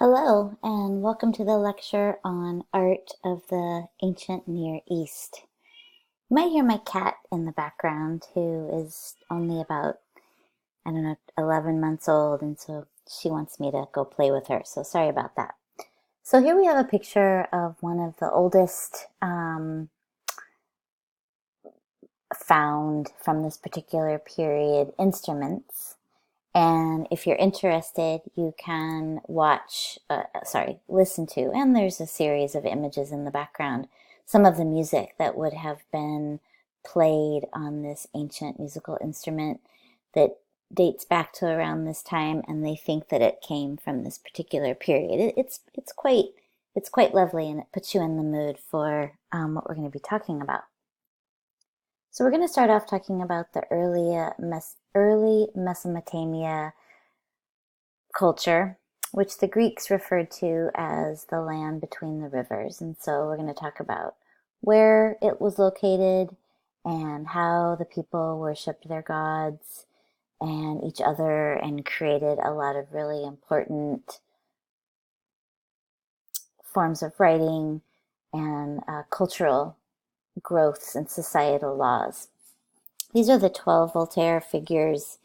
Hello, and welcome to the lecture on Art of the Ancient Near East. You might hear my cat in the background, who is only about, 11 months old, and so she wants me to go play with her, so sorry about that. So here we have a picture of one of the oldest found from this particular period instruments. And if you're interested, you can listen to, and there's a series of images in the background, some of the music that would have been played on this ancient musical instrument that dates back to around this time, and they think that it came from this particular period. It's quite lovely, and it puts you in the mood for what we're going to be talking about. So we're going to start off talking about the early Mesopotamia culture, which the Greeks referred to as the land between the rivers. And so we're going to talk about where it was located and how the people worshipped their gods and each other and created a lot of really important forms of writing and cultural growths and societal laws. These are the 12 Volterra figures,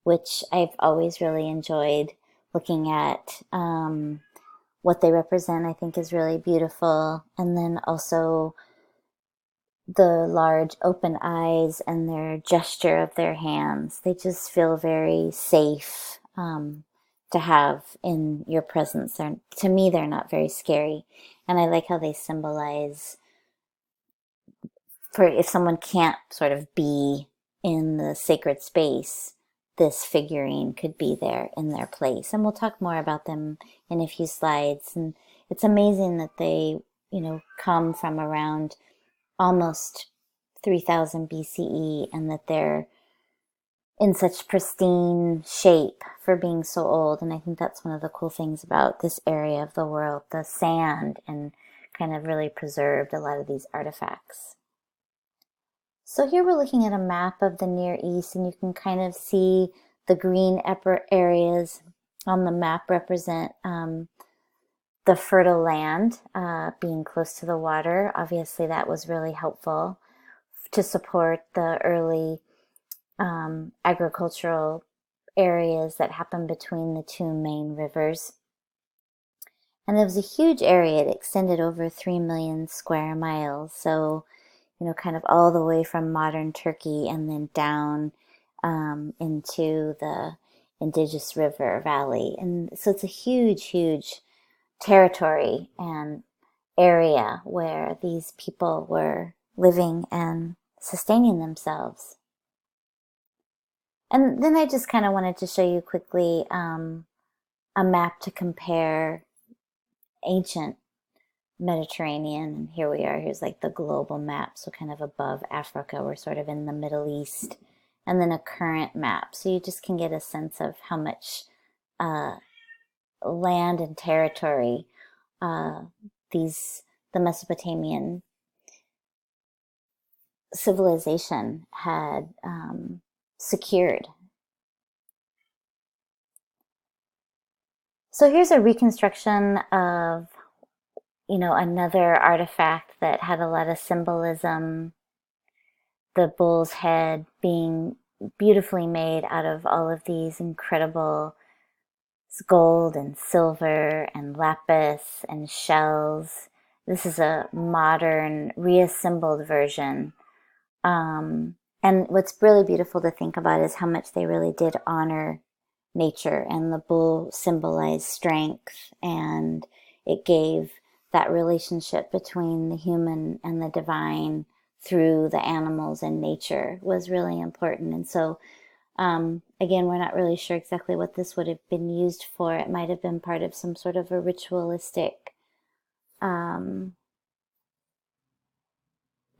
which I've always really enjoyed looking at. What they represent, I think, is really beautiful. And then also the large open eyes and their gesture of their hands. They just feel very safe to have in your presence. To me, they're not very scary. And I like how they symbolize, for if someone can't sort of be in the sacred space, this figurine could be there in their place. And we'll talk more about them in a few slides. And it's amazing that they, come from around almost 3000 BCE, and that they're in such pristine shape for being so old. And I think that's one of the cool things about this area of the world, the sand, and kind of really preserved a lot of these artifacts. So here we're looking at a map of the Near East, and you can kind of see the green areas on the map represent the fertile land, being close to the water. Obviously, that was really helpful to support the early agricultural areas that happened between the two main rivers. And there was a huge area. It extended over 3 million square miles. So, kind of all the way from modern Turkey and then down into the Indus River Valley. And so it's a huge, huge territory and area where these people were living and sustaining themselves. And then I just kind of wanted to show you quickly a map to compare ancient Mediterranean, and here we are. Here's like the global map, so kind of above Africa, we're sort of in the Middle East, and then a current map, so you just can get a sense of how much land and territory the Mesopotamian civilization had secured. So here's a reconstruction of another artifact that had a lot of symbolism. The bull's head being beautifully made out of all of these incredible gold and silver and lapis and shells. This is a modern, reassembled version. And what's really beautiful to think about is how much they really did honor nature, and the bull symbolized strength, and it gave that relationship between the human and the divine through the animals and nature was really important. And so, again, we're not really sure exactly what this would have been used for. It might have been part of some sort of a ritualistic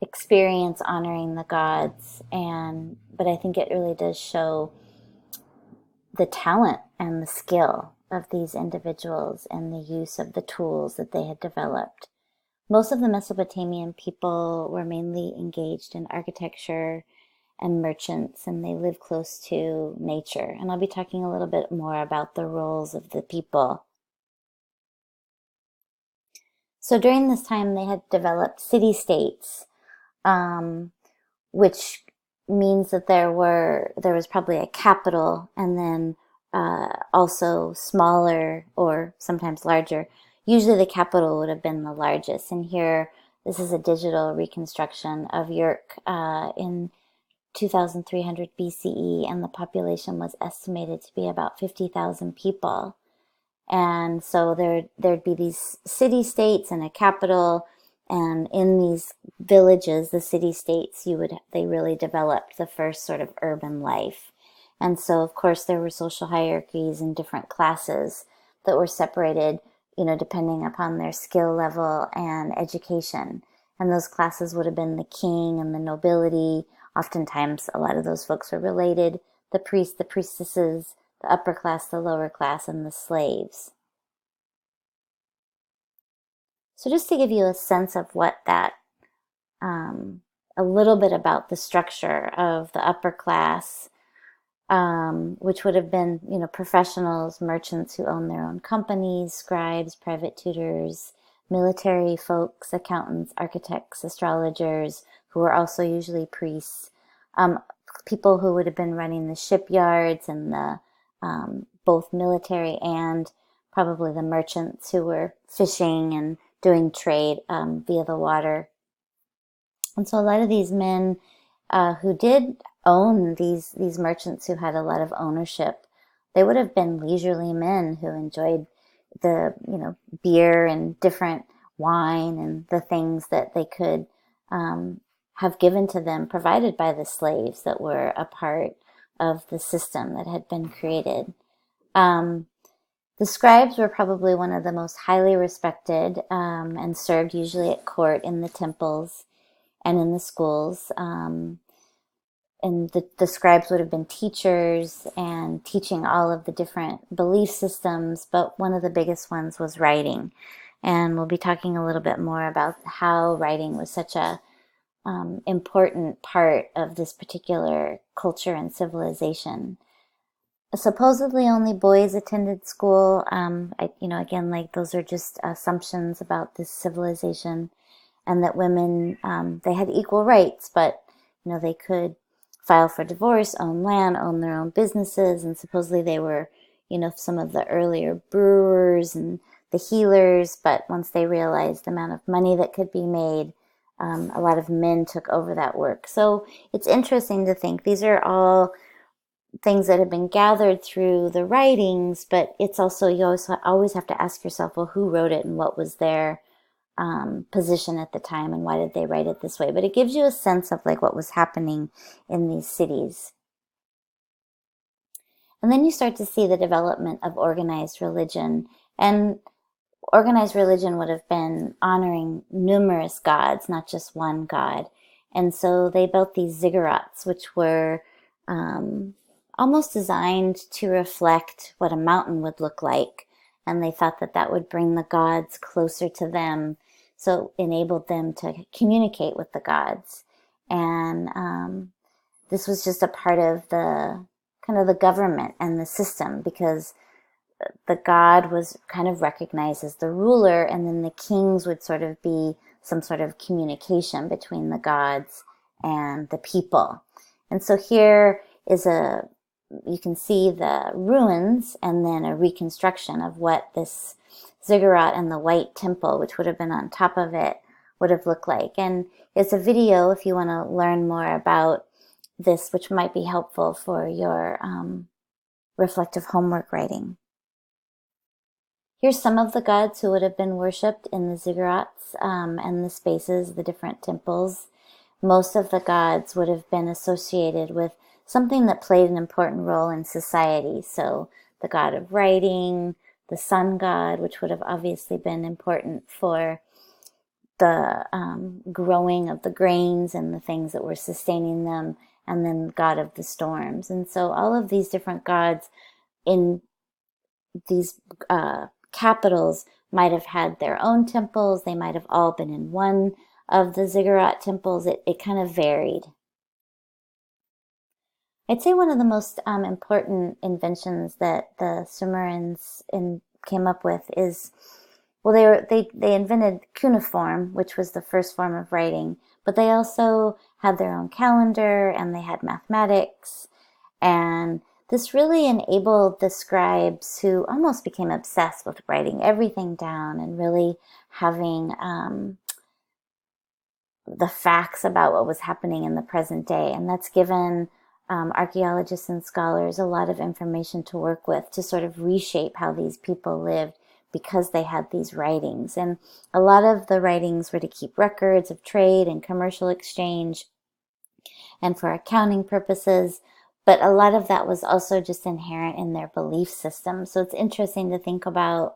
experience honoring the gods. But I think it really does show the talent and the skill of these individuals and the use of the tools that they had developed. Most of the Mesopotamian people were mainly engaged in architecture and merchants, and they lived close to nature. And I'll be talking a little bit more about the roles of the people So during this time, they had developed city-states, um, which means that there was probably a capital, and then also smaller or sometimes larger. Usually the capital would have been the largest. And here, this is a digital reconstruction of Yerk in 2300 BCE, and the population was estimated to be about 50,000 people. And so there'd be these city states and a capital, and in these villages, the city states, they really developed the first sort of urban life. And so of course there were social hierarchies and different classes that were separated, depending upon their skill level and education. And those classes would have been the king and the nobility. Oftentimes a lot of those folks were related, the priests, the priestesses, the upper class, the lower class, and the slaves. So just to give you a sense of what a little bit about the structure of the upper class, which would have been, professionals, merchants who own their own companies, scribes, private tutors, military folks, accountants, architects, astrologers, who were also usually priests, people who would have been running the shipyards and the both military and probably the merchants who were fishing and doing trade via the water. And so a lot of these men who did own these merchants who had a lot of ownership, they would have been leisurely men who enjoyed the beer and different wine and the things that they could have given to them, provided by the slaves that were a part of the system that had been created. The scribes were probably one of the most highly respected and served usually at court, in the temples and in the schools. And the scribes would have been teachers and teaching all of the different belief systems, but one of the biggest ones was writing. And we'll be talking a little bit more about how writing was such a important part of this particular culture and civilization. Supposedly only boys attended school. Again, like, those are just assumptions about this civilization, and that women, they had equal rights, but they could file for divorce, own land, own their own businesses, and supposedly they were, some of the earlier brewers and the healers. But once they realized the amount of money that could be made, a lot of men took over that work. So it's interesting to think these are all things that have been gathered through the writings, but it's also, you always have to ask yourself, well, who wrote it and what was their position at the time and why did they write it this way? But it gives you a sense of like what was happening in these cities. And then you start to see the development of organized religion. And organized religion would have been honoring numerous gods, not just one god. And so they built these ziggurats, which were almost designed to reflect what a mountain would look like. And they thought that that would bring the gods closer to them, so it enabled them to communicate with the gods. And this was just a part of the kind of the government and the system, because the god was kind of recognized as the ruler, and then the kings would sort of be some sort of communication between the gods and the people. And so here is you can see the ruins and then a reconstruction of what this ziggurat and the white temple, which would have been on top of it, would have looked like. And it's a video if you want to learn more about this, which might be helpful for your reflective homework writing. Here's some of the gods who would have been worshipped in the ziggurats and the spaces, the different temples. Most of the gods would have been associated with something that played an important role in society. So the god of writing, the sun god, which would have obviously been important for the growing of the grains and the things that were sustaining them, and then god of the storms. And so all of these different gods in these capitals might have had their own temples. They might have all been in one of the ziggurat temples. It kind of varied. I'd say one of the most important inventions that the Sumerians came up with is well, they invented cuneiform, which was the first form of writing, but they also had their own calendar and they had mathematics. And this really enabled the scribes who almost became obsessed with writing everything down and really having the facts about what was happening in the present day. And that's given archaeologists and scholars a lot of information to work with to sort of reshape how these people lived because they had these writings. And a lot of the writings were to keep records of trade and commercial exchange and for accounting purposes. But a lot of that was also just inherent in their belief system. So it's interesting to think about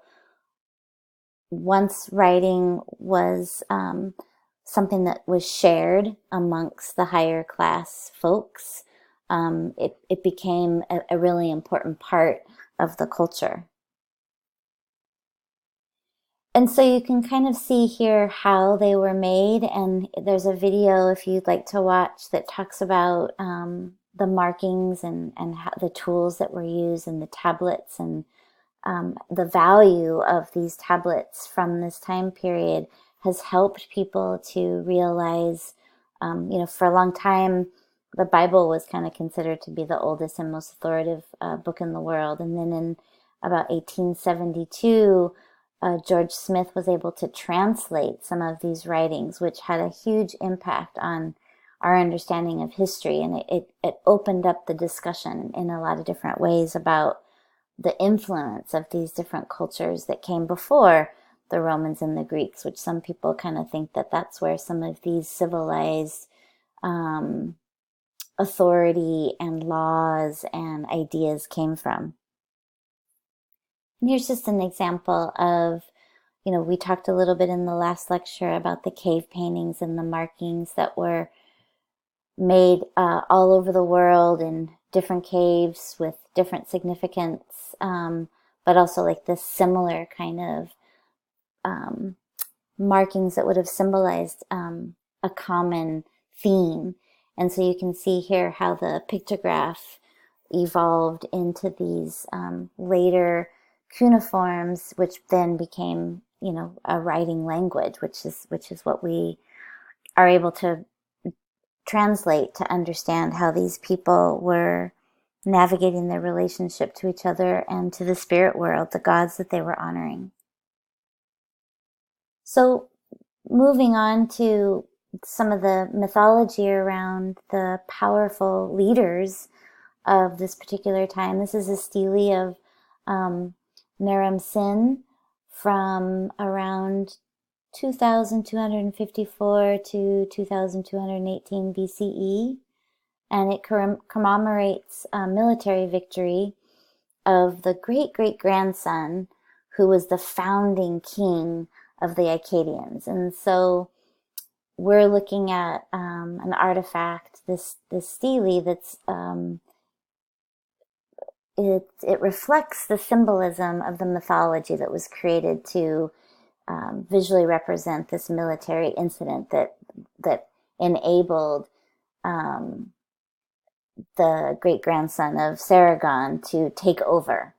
once writing was something that was shared amongst the higher class folks, it became a really important part of the culture. And so you can kind of see here how they were made. And there's a video, if you'd like to watch, that talks about the markings and how, the tools that were used and the tablets and the value of these tablets from this time period has helped people to realize, for a long time, the Bible was kind of considered to be the oldest and most authoritative book in the world. And then in about 1872, George Smith was able to translate some of these writings, which had a huge impact on our understanding of history. And it opened up the discussion in a lot of different ways about the influence of these different cultures that came before the Romans and the Greeks, which some people kind of think that that's where some of these civilized authority and laws and ideas came from. And here's just an example of, we talked a little bit in the last lecture about the cave paintings and the markings that were made all over the world in different caves with different significance, but also like this similar kind of markings that would have symbolized a common theme. And so you can see here how the pictograph evolved into these later cuneiforms, which then became, a writing language, which is what we are able to translate to understand how these people were navigating their relationship to each other and to the spirit world, the gods that they were honoring. So moving on to some of the mythology around the powerful leaders of this particular time. This is a stele of Naram Sin from around 2254 to 2218 BCE, and it commemorates a military victory of the great-great-grandson who was the founding king of the Akkadians. And so we're looking at an artifact, this stele that's it reflects the symbolism of the mythology that was created to visually represent this military incident that enabled the great-grandson of Sargon to take over.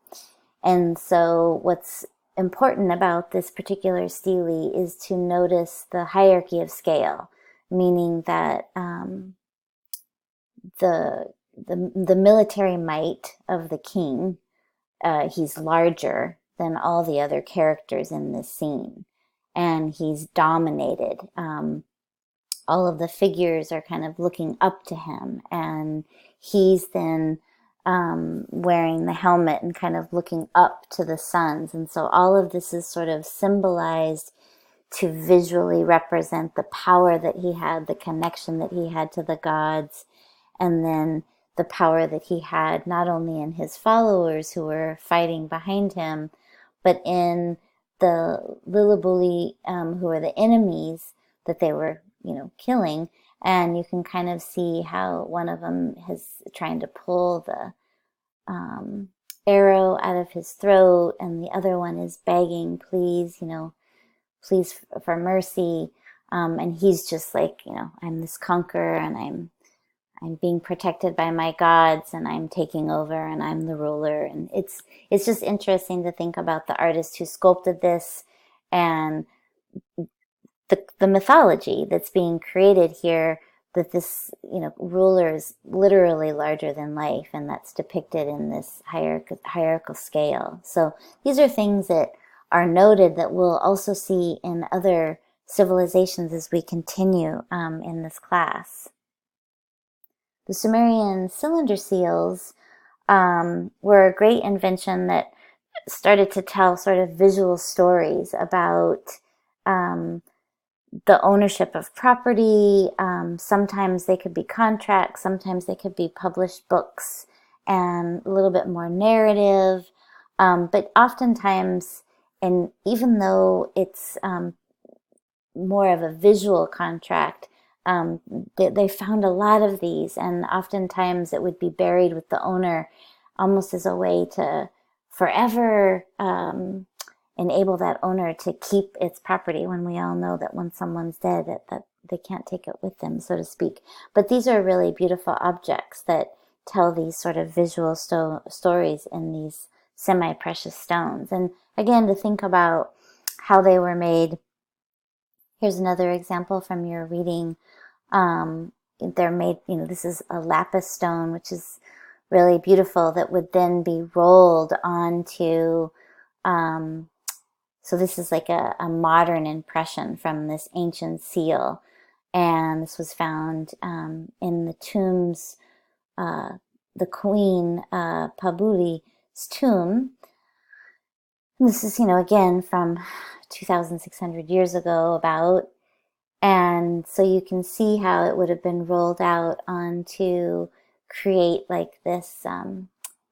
And so what's important about this particular stele is to notice the hierarchy of scale, meaning that the military might of the king, he's larger than all the other characters in this scene, and he's dominated. All of the figures are kind of looking up to him, and he's then wearing the helmet and kind of looking up to the suns. And so all of this is sort of symbolized to visually represent the power that he had, the connection that he had to the gods, and then the power that he had not only in his followers who were fighting behind him, but in the Lillibuli, who were the enemies that they were, killing. And you can kind of see how one of them is trying to pull the arrow out of his throat, and the other one is begging, please, please for mercy. And he's just like, I'm this conqueror, and I'm being protected by my gods, and I'm taking over, and I'm the ruler. And it's just interesting to think about the artist who sculpted this and the mythology that's being created here, that this, ruler is literally larger than life, and that's depicted in this hierarchical scale. So these are things that are noted that we'll also see in other civilizations as we continue in this class. The Sumerian cylinder seals were a great invention that started to tell sort of visual stories about the ownership of property. Sometimes they could be contracts, sometimes they could be published books, and a little bit more narrative. But oftentimes, and even though it's more of a visual contract, they found a lot of these, and oftentimes it would be buried with the owner almost as a way to forever enable that owner to keep its property, when we all know that when someone's dead, that they can't take it with them, so to speak. But these are really beautiful objects that tell these sort of visual stories in these semi-precious stones. And again, to think about how they were made, here's another example from your reading. They're made, this is a lapis stone, which is really beautiful, that would then be rolled onto, so this is like a modern impression from this ancient seal. And this was found in the tombs, the Queen Pabuli's tomb. And this is, again, from 2,600 years ago about. And so you can see how it would have been rolled out onto create like this,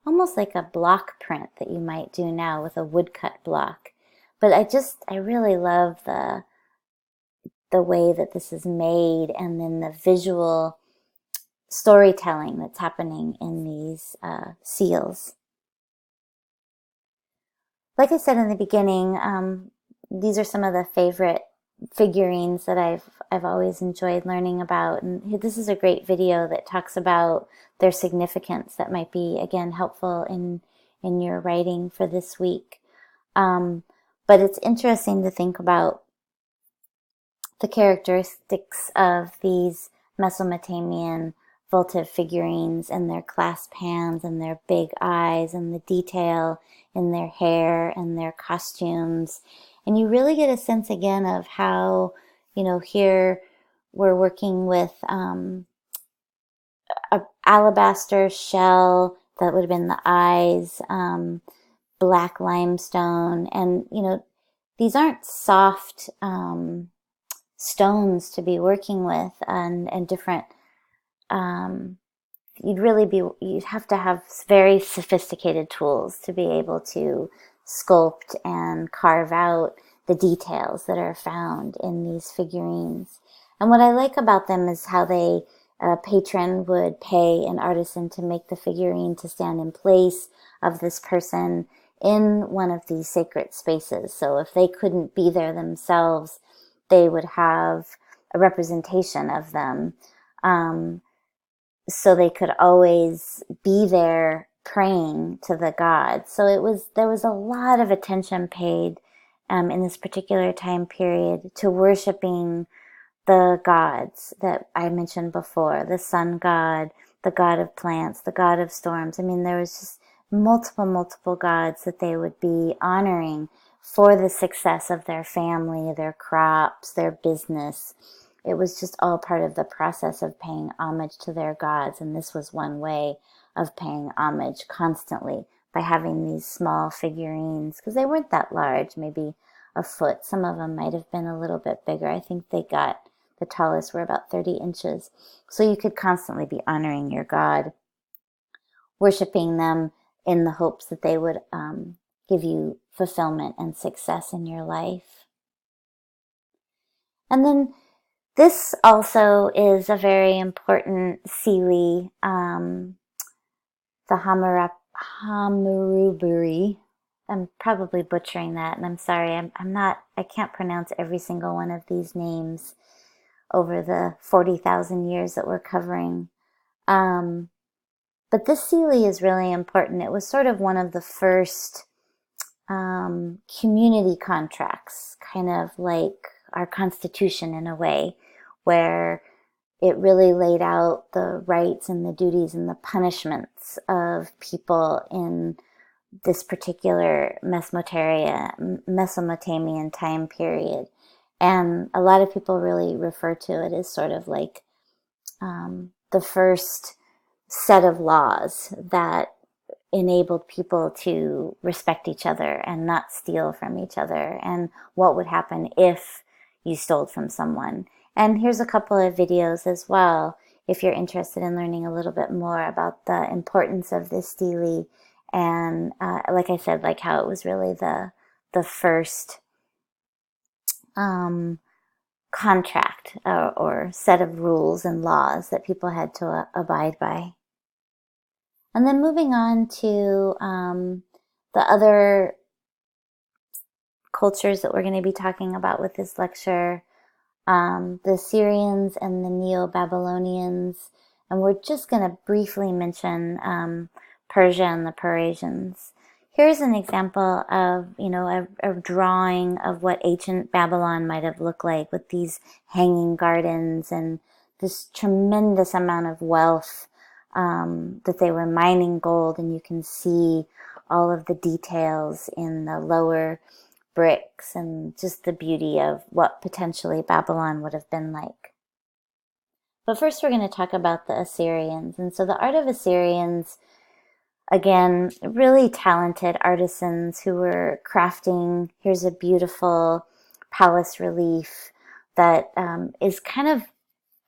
almost like a block print that you might do now with a woodcut block. But I really love the way that this is made, and then the visual storytelling that's happening in these seals. Like I said in the beginning, these are some of the favorite figurines that I've always enjoyed learning about, and this is a great video that talks about their significance that might be, again, helpful in your writing for this week. But it's interesting to think about the characteristics of these Mesopotamian votive figurines, and their clasp hands and their big eyes and the detail in their hair and their costumes. And you really get a sense again of how, here we're working with an alabaster shell that would have been the eyes, black limestone, and these aren't soft stones to be working with, and different. You'd have to have very sophisticated tools to be able to sculpt and carve out the details that are found in these figurines. And what I like about them is how a patron would pay an artisan to make the figurine to stand in place of this person in one of these sacred spaces. So if they couldn't be there themselves, they would have a representation of them. So they could always be there praying to the gods. So there was a lot of attention paid in this particular time period to worshiping the gods that I mentioned before, the sun god, the god of plants, the god of storms. I mean, there was just multiple gods that they would be honoring for the success of their family, their crops, their business. It was just all part of the process of paying homage to their gods, and this was one way of paying homage constantly, by having these small figurines, because they weren't that large, maybe a foot. Some of them might have been a little bit bigger. I think the tallest were about 30 inches. So you could constantly be honoring your god, worshiping them in the hopes that they would give you fulfillment and success in your life. And then this also is a very important Seelie, the Hammuraburi. I'm probably butchering that, and I'm sorry. I can't pronounce every single one of these names over the 40,000 years that we're covering. But this Seelie is really important. It was sort of one of the first community contracts, kind of like our Constitution in a way, where it really laid out the rights and the duties and the punishments of people in this particular Mesopotamian time period. And a lot of people really refer to it as sort of like the first set of laws that enabled people to respect each other and not steal from each other, and what would happen if you stole from someone. And here's a couple of videos as well if you're interested in learning a little bit more about the importance of this stele, and like I said, like how it was really the first contract or set of rules and laws that people had to abide by. And then moving on to the other cultures that we're going to be talking about with this lecture, the Assyrians and the Neo-Babylonians, and we're just going to briefly mention Persia and the Persians. Here's an example of, a drawing of what ancient Babylon might have looked like, with these hanging gardens and this tremendous amount of wealth, that they were mining gold, and you can see all of the details in the lower bricks and just the beauty of what potentially Babylon would have been like. But first we're going to talk about the Assyrians. And so the art of Assyrians, again, really talented artisans who were crafting. Here's a beautiful palace relief that is kind of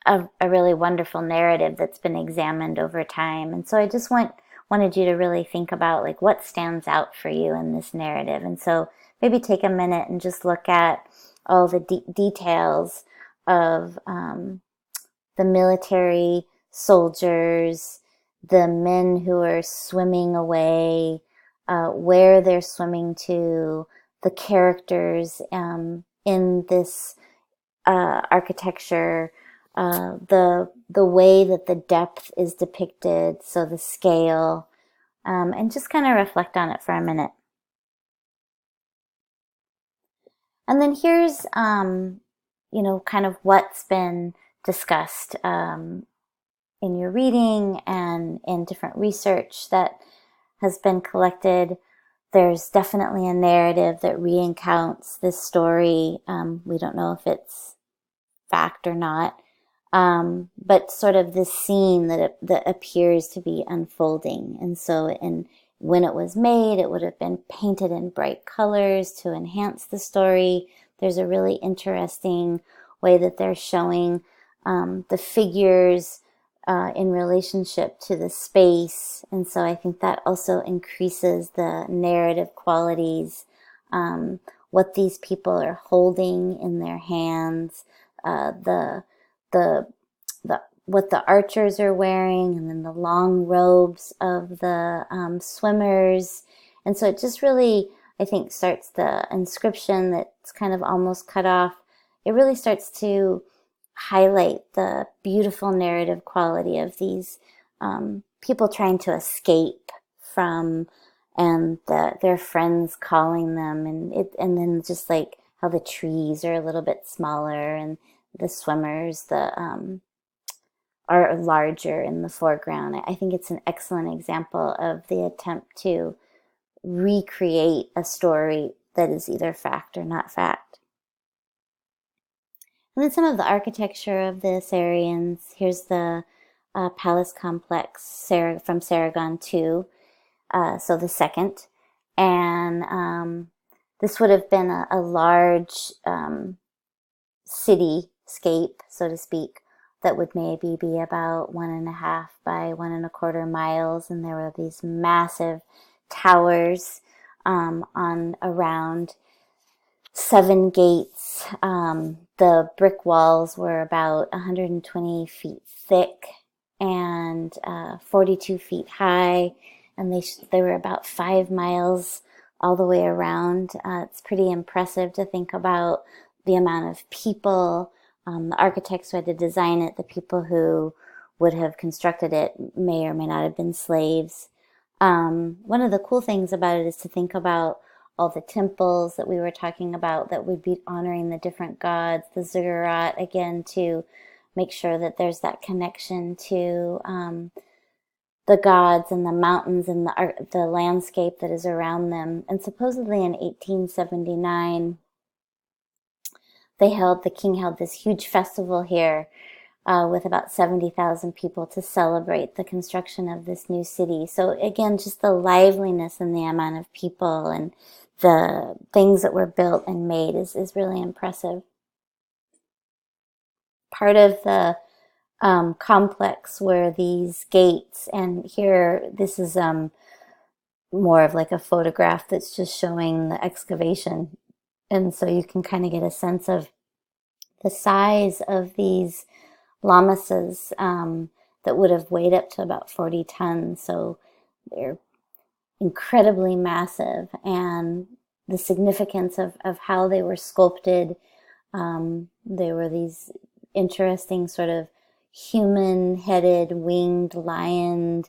a really wonderful narrative that's been examined over time. And so I just wanted you to really think about like what stands out for you in this narrative. And so maybe take a minute and just look at all the details of the military soldiers, the men who are swimming away, where they're swimming to, the characters in this architecture, the way that the depth is depicted, so the scale, and just kind of reflect on it for a minute. And then here's, kind of what's been discussed in your reading and in different research that has been collected. There's definitely a narrative that recounts this story. We don't know if it's fact or not, but sort of this scene that appears to be unfolding. And so when it was made, it would have been painted in bright colors to enhance the story. There's a really interesting way that they're showing the figures in relationship to the space. And so I think that also increases the narrative qualities, what these people are holding in their hands, what the archers are wearing, and then the long robes of the swimmers. And so it just really, I think, starts the inscription that's kind of almost cut off. It really starts to highlight the beautiful narrative quality of these people trying to escape from, and their friends calling them, and then just like how the trees are a little bit smaller and the swimmers are larger in the foreground. I think it's an excellent example of the attempt to recreate a story that is either fact or not fact. And then some of the architecture of the Assyrians. Here's the palace complex from Sargon II, so the second. And this would have been a large cityscape, so to speak, that would maybe be about 1.5 by 1.25 miles. And there were these massive towers on around 7 gates. The brick walls were about 120 feet thick and 42 feet high, and they were about 5 miles all the way around. It's pretty impressive to think about the amount of people, the architects who had to design it, the people who would have constructed it may or may not have been slaves. One of the cool things about it is to think about all the temples that we were talking about that would be honoring the different gods, the ziggurat, again, to make sure that there's that connection to the gods and the mountains and the landscape that is around them. And supposedly in 1879, the king held this huge festival here with about 70,000 people to celebrate the construction of this new city. So again, just the liveliness and the amount of people and the things that were built and made is really impressive. Part of the complex were these gates, and here this is more of like a photograph that's just showing the excavation, and so you can kind of get a sense of the size of these lammases that would have weighed up to about 40 tons. So they're incredibly massive, and the significance of how they were sculpted. They were these interesting sort of human-headed winged lion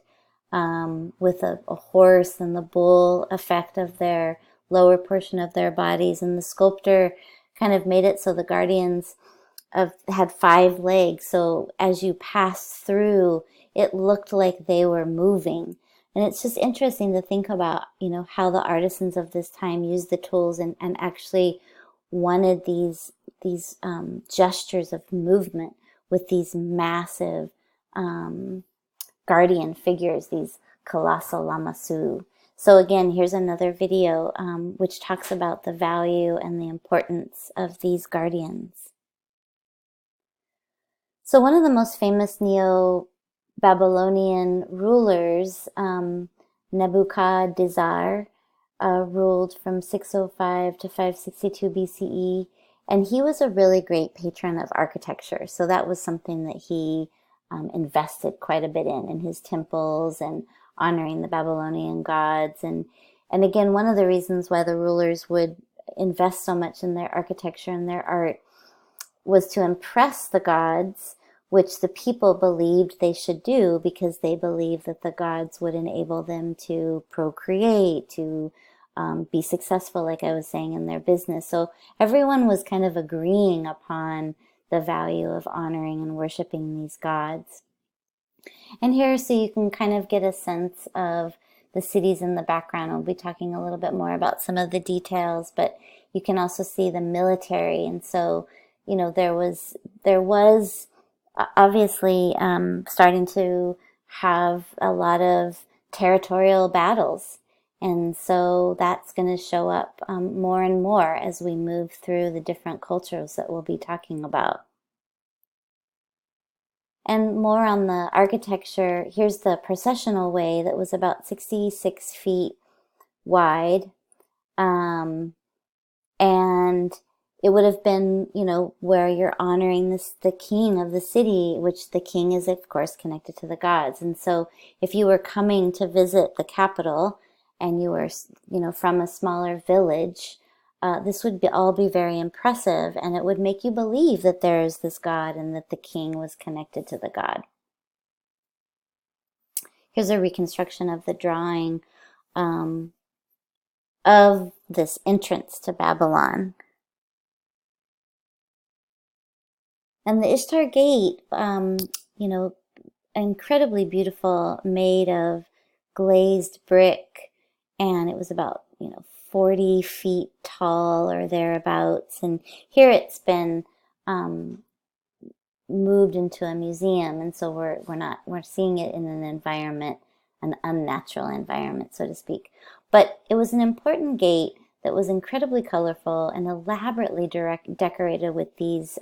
with a horse and the bull effect of their lower portion of their bodies. And the sculptor kind of made it so the guardians had 5 legs. So as you passed through, it looked like they were moving. And it's just interesting to think about, how the artisans of this time used the tools and actually wanted these gestures of movement with these massive guardian figures, these colossal lamassu. So again, here's another video which talks about the value and the importance of these guardians. So one of the most famous Neo-Babylonian rulers, Nebuchadnezzar, ruled from 605 to 562 BCE, and he was a really great patron of architecture. So that was something that he invested quite a bit in his temples and honoring the Babylonian gods. And again, one of the reasons why the rulers would invest so much in their architecture and their art was to impress the gods, which the people believed they should do because they believed that the gods would enable them to procreate, to be successful, like I was saying, in their business. So everyone was kind of agreeing upon the value of honoring and worshiping these gods. And here, so you can kind of get a sense of the cities in the background. We'll be talking a little bit more about some of the details, but you can also see the military. And so, there was obviously starting to have a lot of territorial battles. And so that's going to show up more and more as we move through the different cultures that we'll be talking about. And more on the architecture, here's the processional way that was about 66 feet wide. And it would have been, where you're honoring the king of the city, which the king is, of course, connected to the gods. And so if you were coming to visit the capital and you were, from a smaller village, this would all be very impressive, and it would make you believe that there is this god and that the king was connected to the god. Here's a reconstruction of the drawing of this entrance to Babylon. And the Ishtar Gate, incredibly beautiful, made of glazed brick, and it was about, 40 feet tall or thereabouts. And here it's been moved into a museum, and so we're seeing it in an environment, an unnatural environment, so to speak. But it was an important gate that was incredibly colorful and elaborately decorated with these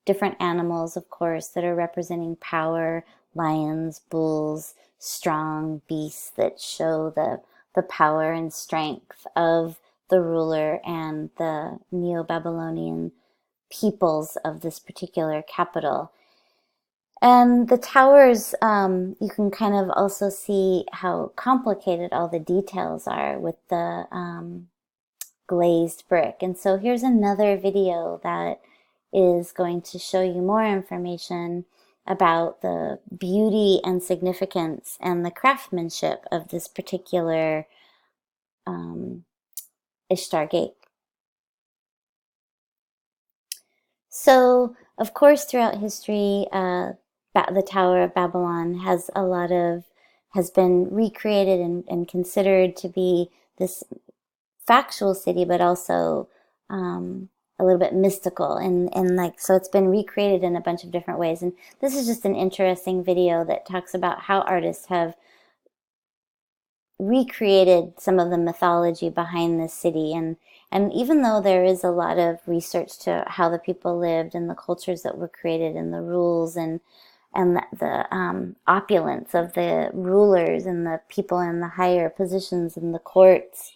different animals, of course, that are representing power: lions, bulls, strong beasts that show the power and strength of the ruler and the Neo-Babylonian peoples of this particular capital. And the towers, you can kind of also see how complicated all the details are with the glazed brick. And so here's another video that is going to show you more information about the beauty and significance and the craftsmanship of this particular Ishtar Gate. So, of course, throughout history, the Tower of Babylon has been recreated and considered to be this factual city, but also a little bit mystical, and like, so it's been recreated in a bunch of different ways. And this is just an interesting video that talks about how artists have recreated some of the mythology behind this city. And even though there is a lot of research to how the people lived and the cultures that were created and the rules and the opulence of the rulers and the people in the higher positions in the courts,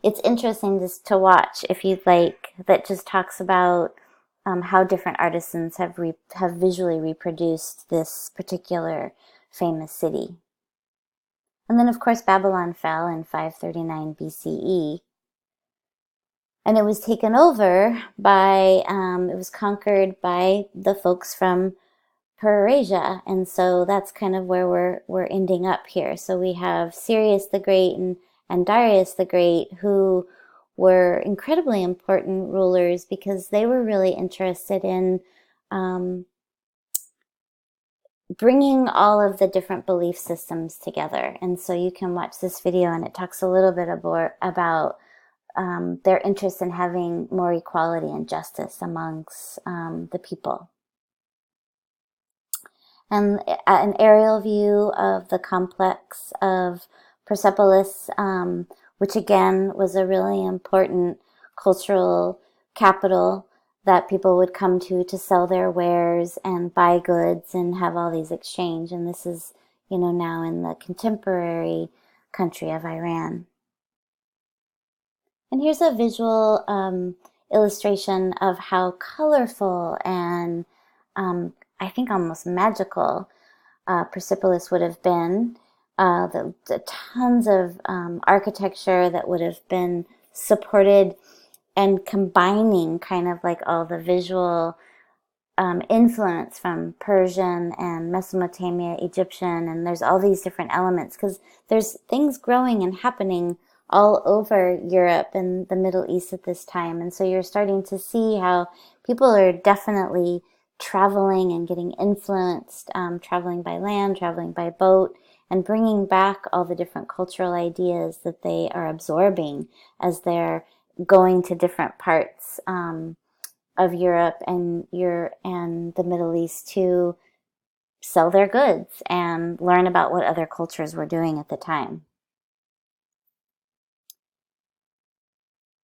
it's interesting just to watch, if you'd like, that just talks about how different artisans have visually reproduced this particular famous city. And then, of course, Babylon fell in 539 BCE. And it was taken over by, it was conquered by the folks from Persia. And so that's kind of where we're ending up here. So we have Cyrus the Great and Darius the Great, who were incredibly important rulers because they were really interested in bringing all of the different belief systems together. And so you can watch this video, and it talks a little bit about their interest in having more equality and justice amongst the people. And an aerial view of the complex of Persepolis, which again was a really important cultural capital that people would come to sell their wares and buy goods and have all these exchange. And this is, now in the contemporary country of Iran. And here's a visual illustration of how colorful and I think almost magical Persepolis would have been. The tons of architecture that would have been supported and combining kind of like all the visual influence from Persian and Mesopotamia, Egyptian, and there's all these different elements because there's things growing and happening all over Europe and the Middle East at this time. And so you're starting to see how people are definitely traveling and getting influenced, traveling by land, traveling by boat, and bringing back all the different cultural ideas that they are absorbing as they're going to different parts of Europe and the Middle East to sell their goods and learn about what other cultures were doing at the time.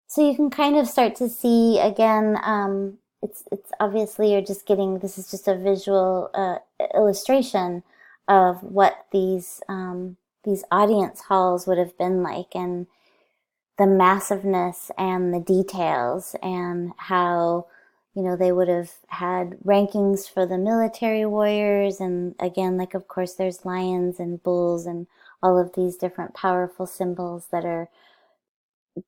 So you can kind of start to see again, it's obviously you're just getting, this is just a visual illustration of what these audience halls would have been like, and the massiveness and the details, and how they would have had rankings for the military warriors, and again, like, of course, there's lions and bulls and all of these different powerful symbols that are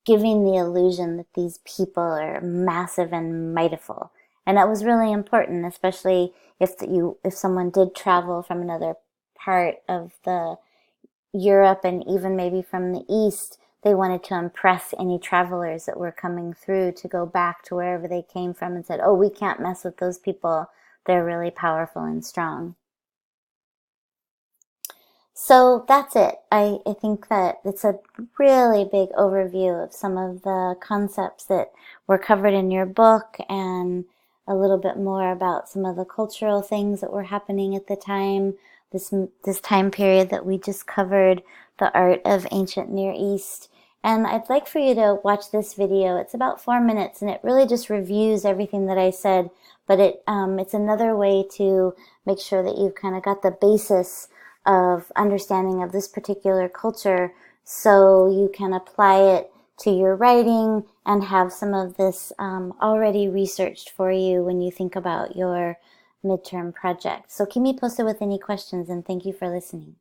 giving the illusion that these people are massive and mightiful. And that was really important, especially if someone did travel from another part of the Europe and even maybe from the East, they wanted to impress any travelers that were coming through to go back to wherever they came from and said, oh, we can't mess with those people. They're really powerful and strong. So that's it. I think that it's a really big overview of some of the concepts that were covered in your book, and a little bit more about some of the cultural things that were happening at the time, this time period that we just covered, the art of ancient Near East. And I'd like for you to watch this video. It's about 4 minutes, and it really just reviews everything that I said, but it's another way to make sure that you've kind of got the basis of understanding of this particular culture, so you can apply it to your writing and have some of this already researched for you when you think about your midterm project. So keep me posted with any questions, and thank you for listening.